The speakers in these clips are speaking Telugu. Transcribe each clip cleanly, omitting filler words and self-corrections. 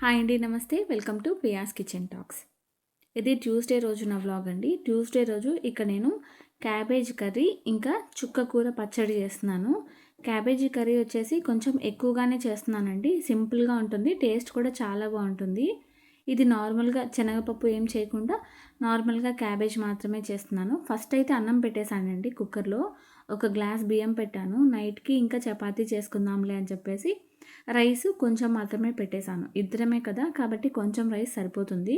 హాయ్ అండి, నమస్తే. Welcome to Priya's kitchen talks. ఇది ట్యూస్డే రోజు నా వ్లాగ్ అండి. ట్యూస్డే రోజు ఇక్కడ నేను క్యాబేజ్ కర్రీ ఇంకా చుక్క కూర పచ్చడి చేస్తున్నాను. క్యాబేజీ కర్రీ వచ్చేసి కొంచెం ఎక్కువగానే చేస్తున్నానండి. సింపుల్గా ఉంటుంది, టేస్ట్ కూడా చాలా బాగుంటుంది. ఇది నార్మల్గా శనగపప్పు ఏం చేయకుండా నార్మల్గా క్యాబేజ్ మాత్రమే చేస్తున్నాను. ఫస్ట్ అయితే అన్నం పెట్టేశానండి కుక్కర్లో. ఒక గ్లాస్ బియ్యం పెట్టాను. నైట్కి ఇంకా చపాతీ చేసుకుందాంలే అని చెప్పేసి రైస్ కొంచెం మాత్రమే పెట్టేశాను. ఇద్దరమే కదా కాబట్టి కొంచెం రైస్ సరిపోతుంది.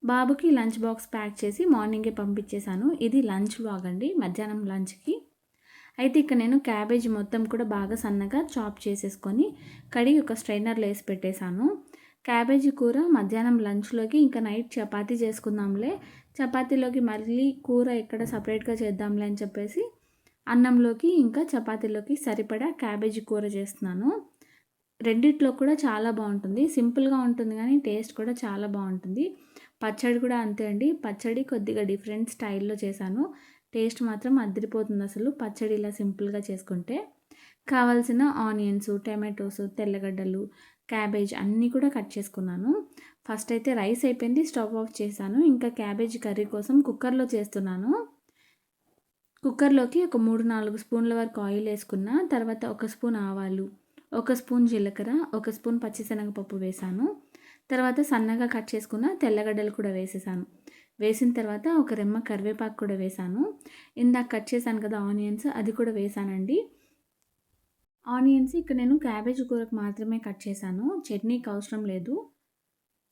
బాబుకి లంచ్ బాక్స్ ప్యాక్ చేసి మార్నింగే పంపించేశాను. ఇది లంచ్ వ్లాగ్ అండి, మధ్యాహ్నం లంచ్కి. అయితే ఇక్కడ నేను క్యాబేజ్ మొత్తం కూడా బాగా సన్నగా చాప్ చేసేసుకొని కడిగి ఒక స్ట్రైనర్లో వేసి పెట్టేశాను. క్యాబేజీ కూర మధ్యాహ్నం లంచ్లోకి ఇంకా నైట్ చపాతీ చేసుకుందాంలే, చపాతీలోకి మళ్ళీ కూర ఎక్కడ సపరేట్గా చేద్దాంలే అని చెప్పేసి అన్నంలోకి ఇంకా చపాతీలోకి సరిపడా క్యాబేజీ కూర చేస్తున్నాను. రెండిట్లో కూడా చాలా బాగుంటుంది. సింపుల్గా ఉంటుంది కానీ టేస్ట్ కూడా చాలా బాగుంటుంది. పచ్చడి కూడా అంతే అండి. పచ్చడి కొద్దిగా డిఫరెంట్ స్టైల్లో చేశాను. టేస్ట్ మాత్రం అదిరిపోతుంది అసలు పచ్చడి ఇలా సింపుల్గా చేసుకుంటే. కావాల్సిన ఆనియన్స్, టమాటోస్, తెల్లగడ్డలు, క్యాబేజ్ అన్నీ కూడా కట్ చేసుకున్నాను. ఫస్ట్ అయితే రైస్ అయిపోయింది, స్టవ్ ఆఫ్ చేశాను. ఇంకా క్యాబేజ్ కర్రీ కోసం కుక్కర్లో చేస్తున్నాను. కుక్కర్లోకి ఒక 3-4 స్పూన్ల వరకు ఆయిల్ వేసుకున్న తర్వాత ఒక స్పూన్ ఆవాలు, ఒక స్పూన్ జీలకర్ర, ఒక స్పూన్ పచ్చిశనగపప్పు వేసాను. తర్వాత సన్నగా కట్ చేసుకున్న తెల్లగడ్డలు కూడా వేసేసాను. వేసిన తర్వాత ఒక రెమ్మ కరివేపాకు కూడా వేసాను. ఇందాక కట్ చేశాను కదా ఆనియన్స్, అది కూడా వేసానండి. ఆనియన్స్ ఇక్కడ నేను క్యాబేజ్ కూరకు మాత్రమే కట్ చేశాను, చట్నీకి అవసరం లేదు.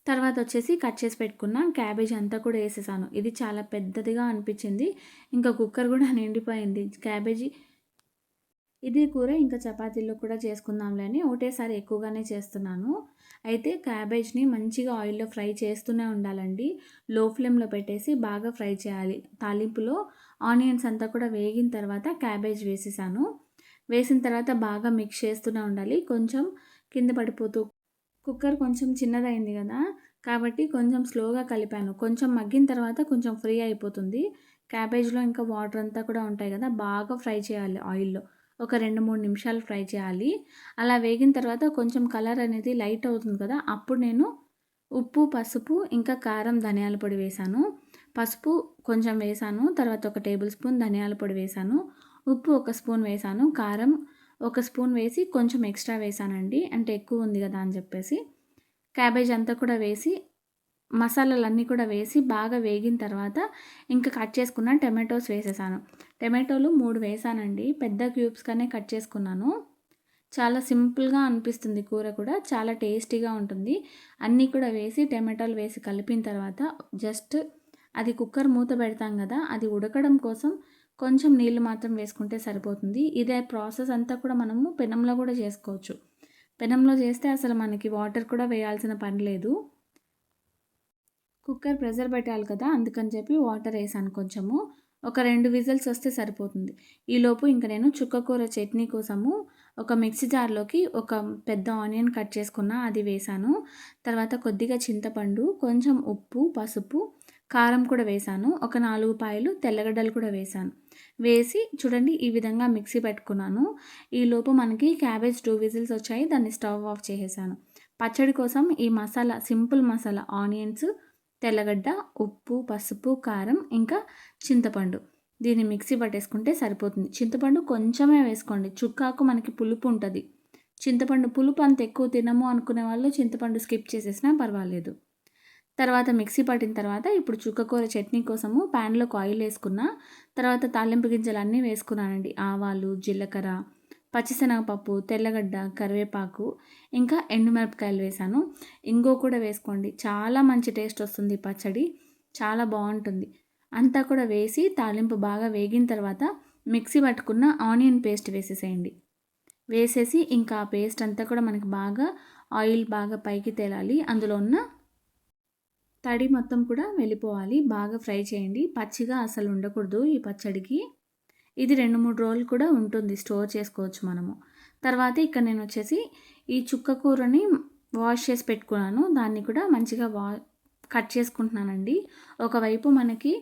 తర్వాత వచ్చేసి కట్ చేసి పెట్టుకున్న క్యాబేజ్ అంతా కూడా వేసేసాను. ఇది చాలా పెద్దదిగా అనిపించింది, ఇంకా కుక్కర్ కూడా నిండిపోయింది క్యాబేజీ. ఇది కూర ఇంకా చపాతీల్లో కూడా చేసుకుందాంలే అని ఒకటేసారి ఎక్కువగానే చేస్తున్నాను. అయితే క్యాబేజ్ని మంచిగా ఆయిల్లో ఫ్రై చేస్తూనే ఉండాలండి. లో ఫ్లేమ్లో పెట్టేసి బాగా ఫ్రై చేయాలి. తాలింపులో ఆనియన్స్ అంతా కూడా వేగిన తర్వాత క్యాబేజ్ వేసేసాను. వేసిన తర్వాత బాగా మిక్స్ చేస్తూనే ఉండాలి. కొంచెం కింద పడిపోతూ, కుక్కర్ కొంచెం చిన్నదైంది కదా కాబట్టి కొంచెం స్లోగా కలిపాను. కొంచెం మగ్గిన తర్వాత కొంచెం ఫ్రీ అయిపోతుంది. క్యాబేజ్లో ఇంకా వాటర్ అంతా కూడా ఉంటాయి కదా, బాగా ఫ్రై చేయాలి ఆయిల్లో. ఒక 2-3 నిమిషాలు ఫ్రై చేయాలి. అలా వేగిన తర్వాత కొంచెం కలర్ అనేది లైట్ అవుతుంది కదా, అప్పుడు నేను ఉప్పు, పసుపు ఇంకా కారం, ధనియాల పొడి వేశాను. పసుపు కొంచెం వేశాను, తర్వాత ఒక టేబుల్ స్పూన్ ధనియాల పొడి వేశాను. ఉప్పు ఒక స్పూన్ వేశాను, కారం ఒక స్పూన్ వేసి కొంచెం ఎక్స్ట్రా వేశానండి, అంటే ఎక్కువ ఉంది కదా అని చెప్పేసి. క్యాబేజ్ అంతా కూడా వేసి మసాలాలన్నీ కూడా వేసి బాగా వేగిన తర్వాత ఇంకా కట్ చేసుకున్న టమాటోస్ వేసేసాను. టమాటోలు 3 వేసానండి, పెద్ద క్యూబ్స్గానే కట్ చేసుకున్నాను. చాలా సింపుల్గా అనిపిస్తుంది కూర కూడా, చాలా టేస్టీగా ఉంటుంది. అన్నీ కూడా వేసి టమాటాలు వేసి కలిపిన తర్వాత జస్ట్ అది కుక్కర్ మూత పెడతాం కదా, అది ఉడకడం కోసం కొంచెం నీళ్ళు మాత్రం వేసుకుంటే సరిపోతుంది. ఇదే ప్రాసెస్ అంతా కూడా మనము పెనంలో కూడా చేసుకోవచ్చు. పెనంలో చేస్తే అసలు మనకి వాటర్ కూడా వేయాల్సిన పని లేదు. కుక్కర్ ప్రెషర్ పెట్టాలి కదా, అందుకని చెప్పి వాటర్ వేసాను కొంచెము. ఒక 2 విజిల్స్ వస్తే సరిపోతుంది. ఈలోపు ఇంకా నేను చుక్కకూర చట్నీ కోసము ఒక మిక్సీ జార్లోకి ఒక పెద్ద ఆనియన్ కట్ చేసుకున్న అది వేసాను. తర్వాత కొద్దిగా చింతపండు, కొంచెం ఉప్పు, పసుపు, కారం కూడా వేసాను. ఒక 4 పాయలు తెల్లగడ్డలు కూడా వేసాను. వేసి చూడండి ఈ విధంగా మిక్సీ పెట్టుకున్నాను. ఈలోపు మనకి క్యాబేజ్ 2 విజిల్స్ వచ్చాయి, దాన్ని స్టవ్ ఆఫ్ చేసేసాను. పచ్చడి కోసం ఈ మసాలా, సింపుల్ మసాలా, ఆనియన్స్, తెల్లగడ్డ, ఉప్పు, పసుపు, కారం ఇంకా చింతపండు, దీన్ని మిక్సీ పట్టేసుకుంటే సరిపోతుంది. చింతపండు కొంచెమే వేసుకోండి, చుక్కాకు మనకి పులుపు ఉంటుంది. చింతపండు పులుపు అంత ఎక్కువ తినము అనుకునే వాళ్ళు చింతపండు స్కిప్ చేసేసినా పర్వాలేదు. తర్వాత మిక్సీ పట్టిన తర్వాత ఇప్పుడు చుక్కకూర చట్నీ కోసము ప్యాన్లోకి ఆయిల్ వేసుకున్న తర్వాత తాలింపు గింజలు అన్నీ వేసుకున్నానండి. ఆవాలు, జీలకర్ర, పచ్చిశనగపప్పు, తెల్లగడ్డ, కరివేపాకు ఇంకా ఎండుమిరపకాయలు వేసాను. ఇంగో కూడా వేసుకోండి, చాలా మంచి టేస్ట్ వస్తుంది పచ్చడి, చాలా బాగుంటుంది. అంతా కూడా వేసి తాలింపు బాగా వేగిన తర్వాత మిక్సీ పట్టుకున్న ఆనియన్ పేస్ట్ వేసేసేయండి. వేసేసి ఇంకా ఆ పేస్ట్ అంతా కూడా మనకి బాగా ఆయిల్ బాగా పైకి తేలాలి, అందులో ఉన్న తడి మొత్తం కూడా వెళ్ళిపోవాలి. బాగా ఫ్రై చేయండి, పచ్చిగా అసలు ఉండకూడదు ఈ పచ్చడికి. ఇది 2-3 రోజులు కూడా ఉంటుంది, స్టోర్ చేసుకోవచ్చు మనము. తర్వాత ఇక్కడ నేను వచ్చేసి ఈ చుక్క కూరని వాష్ చేసి పెట్టుకున్నాను, దాన్ని కూడా మంచిగా కట్ చేసుకుంటున్నానండి. ఒకవైపు మనకి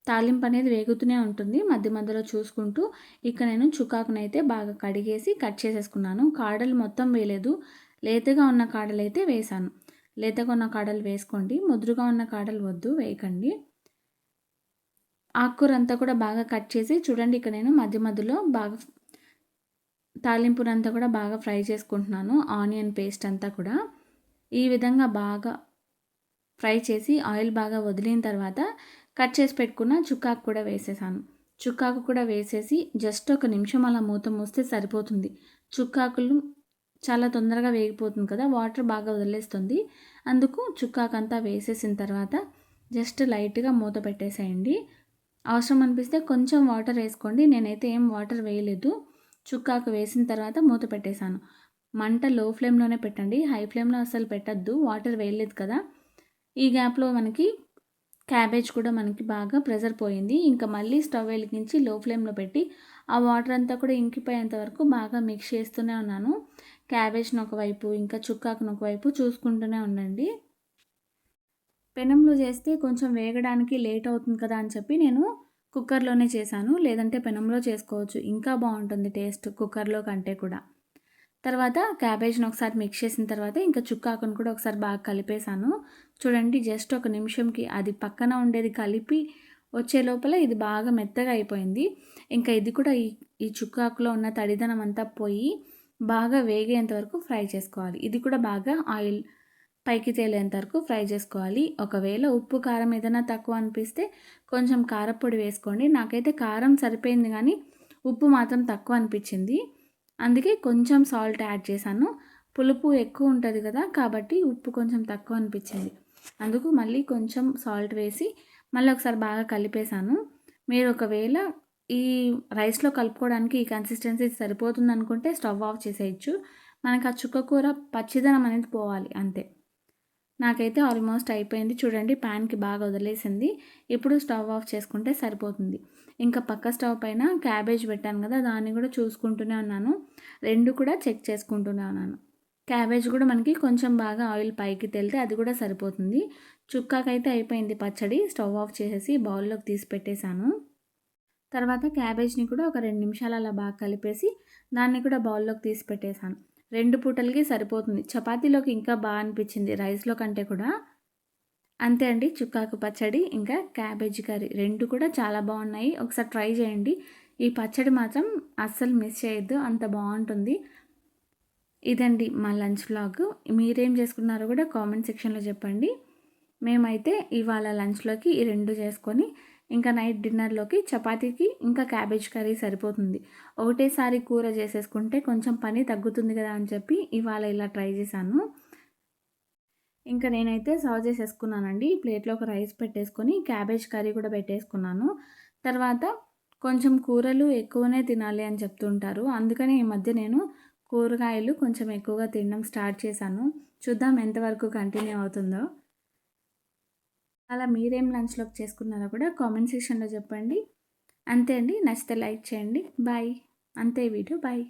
తాలింపు అనేది వేగుతూనే ఉంటుంది, మధ్య మధ్యలో చూసుకుంటూ. ఇక్కడ నేను చుక్కాకునైతే బాగా కడిగేసి కట్ చేసేసుకున్నాను. కాడలు మొత్తం వేయలేదు, లేతగా ఉన్న కాడలు అయితే వేసాను. లేతగా ఉన్న కాడలు వేసుకోండి. ముదురుగా ఉన్న కాడలు వద్దు, వేయకండి. ఆకుకూర అంతా కూడా బాగా కట్ చేసి చూడండి, ఇక్కడ నేను మధ్య మధ్యలో బాగా తాలింపునంతా కూడా బాగా ఫ్రై చేసుకుంటున్నాను. ఆనియన్ పేస్ట్ అంతా కూడా ఈ విధంగా బాగా ఫ్రై చేసి ఆయిల్ బాగా వదిలిన తర్వాత కట్ చేసి పెట్టుకున్న చుక్కాకు కూడా వేసేసాను. చుక్కాకు కూడా వేసేసి జస్ట్ ఒక నిమిషం అలా మూత మూస్తే సరిపోతుంది. చుక్కాకులు చాలా తొందరగా వేగిపోతుంది కదా, వాటర్ బాగా వదిలేస్తుంది. అందుకు చుక్కాకంతా వేసేసిన తర్వాత జస్ట్ లైట్గా మూత పెట్టేసేయండి. అవసరం అనిపిస్తే కొంచెం వాటర్ వేసుకోండి. నేనైతే ఏం వాటర్ వేయలేదు. చుక్కాకు వేసిన తర్వాత మూత పెట్టేశాను. మంట లో ఫ్లేమ్లోనే పెట్టండి, హై ఫ్లేమ్లో అసలు పెట్టద్దు, వాటర్ వేయలేదు కదా. ఈ గ్యాప్లో మనకి క్యాబేజ్ కూడా మనకి బాగా ప్రెషర్ పోయింది. ఇంకా మళ్ళీ స్టవ్ వెలిగించి లో ఫ్లేమ్లో పెట్టి ఆ వాటర్ అంతా కూడా ఇంకిపోయేంత వరకు బాగా మిక్స్ చేస్తూనే ఉన్నాను. క్యాబేజ్ని ఒకవైపు ఇంకా చుక్కాకును ఒకవైపు చూసుకుంటూనే ఉండండి. పెనంలో చేస్తే కొంచెం వేగడానికి లేట్ అవుతుంది కదా అని చెప్పి నేను కుక్కర్లోనే చేశాను. లేదంటే పెనంలో చేసుకోవచ్చు, ఇంకా బాగుంటుంది టేస్ట్ కుక్కర్లో కంటే కూడా. తర్వాత క్యాబేజ్ని ఒకసారి మిక్స్ చేసిన తర్వాత ఇంకా చుక్కాకును కూడా ఒకసారి బాగా కలిపేశాను. చూడండి, జస్ట్ ఒక నిమిషంకి అది పక్కన ఉండేది కలిపి వచ్చే లోపల ఇది బాగా మెత్తగా అయిపోయింది. ఇంకా ఇది కూడా ఈ చుక్కాకులో ఉన్న తడిదనం అంతా పోయి బాగా వేగేంత వరకు ఫ్రై చేసుకోవాలి. ఇది కూడా బాగా ఆయిల్ పైకి తేలేంత వరకు ఫ్రై చేసుకోవాలి. ఒకవేళ ఉప్పు కారం ఏదైనా తక్కువ అనిపిస్తే కొంచెం కారపొడి వేసుకోండి. నాకైతే కారం సరిపోయింది కానీ ఉప్పు మాత్రం తక్కువ అనిపించింది. అందుకే కొంచెం సాల్ట్ యాడ్ చేశాను. పులుపు ఎక్కువ ఉంటుంది కదా, కాబట్టి ఉప్పు కొంచెం తక్కువ అనిపించింది. అందుకు మళ్ళీ కొంచెం సాల్ట్ వేసి మళ్ళీ ఒకసారి బాగా కలిపేశాను. మీరు ఒకవేళ ఈ రైస్లో కలుపుకోవడానికి ఈ కన్సిస్టెన్సీ సరిపోతుంది అనుకుంటే స్టవ్ ఆఫ్ చేసేయచ్చు. మనకు ఆ చుక్కకూర పచ్చిదనం అనేది పోవాలి అంతే. నాకైతే ఆల్మోస్ట్ అయిపోయింది. చూడండి, ప్యాన్కి బాగా వదిలేసింది. ఇప్పుడు స్టవ్ ఆఫ్ చేసుకుంటే సరిపోతుంది. ఇంకా పక్క స్టవ్ పైన క్యాబేజ్ పెట్టాను కదా, దాన్ని కూడా చూసుకుంటూనే ఉన్నాను. రెండు కూడా చెక్ చేసుకుంటూనే ఉన్నాను. క్యాబేజ్ కూడా మనకి కొంచెం బాగా ఆయిల్ పైకి తేలితే అది కూడా సరిపోతుంది. చుక్కాకైతే అయిపోయింది పచ్చడి. స్టవ్ ఆఫ్ చేసేసి బౌల్లోకి తీసి పెట్టేశాను. తర్వాత క్యాబేజ్ని కూడా ఒక 2 నిమిషాలు అలా బాగా కలిపేసి దాన్ని కూడా బౌల్లోకి తీసి పెట్టేశాను. 2 పూటలకి సరిపోతుంది. చపాతీలోకి ఇంకా బాగా అనిపించింది రైస్లో కంటే కూడా. అంతే అండి, చుక్కాకు పచ్చడి ఇంకా క్యాబేజీ కర్రీ 2 కూడా చాలా బాగున్నాయి. ఒకసారి ట్రై చేయండి. ఈ పచ్చడి మాత్రం అస్సలు మిస్ చేయొద్దు, అంత బాగుంటుంది. ఇదండి మా లంచ్ వ్లాగ్. మీరేం చేసుకున్నారో కూడా కామెంట్ సెక్షన్లో చెప్పండి. మేమైతే ఇవాళ లంచ్లోకి ఈ 2 చేసుకొని ఇంకా నైట్ డిన్నర్లోకి చపాతీకి ఇంకా క్యాబేజ్ కర్రీ సరిపోతుంది. ఒకటేసారి కూర చేసేసుకుంటే కొంచెం పని తగ్గుతుంది కదా అని చెప్పి ఇవాళ ఇలా ట్రై చేశాను. ఇంకా నేనైతే సర్వ్ చేసేసుకున్నానండి. ప్లేట్లో ఒక రైస్ పెట్టేసుకొని క్యాబేజ్ కర్రీ కూడా పెట్టేసుకున్నాను. తర్వాత కొంచెం కూరలు ఎక్కువనే తినాలి అని చెప్తుంటారు. అందుకని ఈ మధ్య నేను కూరగాయలు కొంచెం ఎక్కువగా తినడం స్టార్ట్ చేశాను. చూద్దాం ఎంతవరకు కంటిన్యూ అవుతుందో. అలా మీరేం లంచ్లోకి చేసుకున్నారో కూడా కామెంట్ సెక్షన్లో చెప్పండి. అంతే అండి, నచ్చితే లైక్ చేయండి. బాయ్. అంతే వీడియో. బాయ్.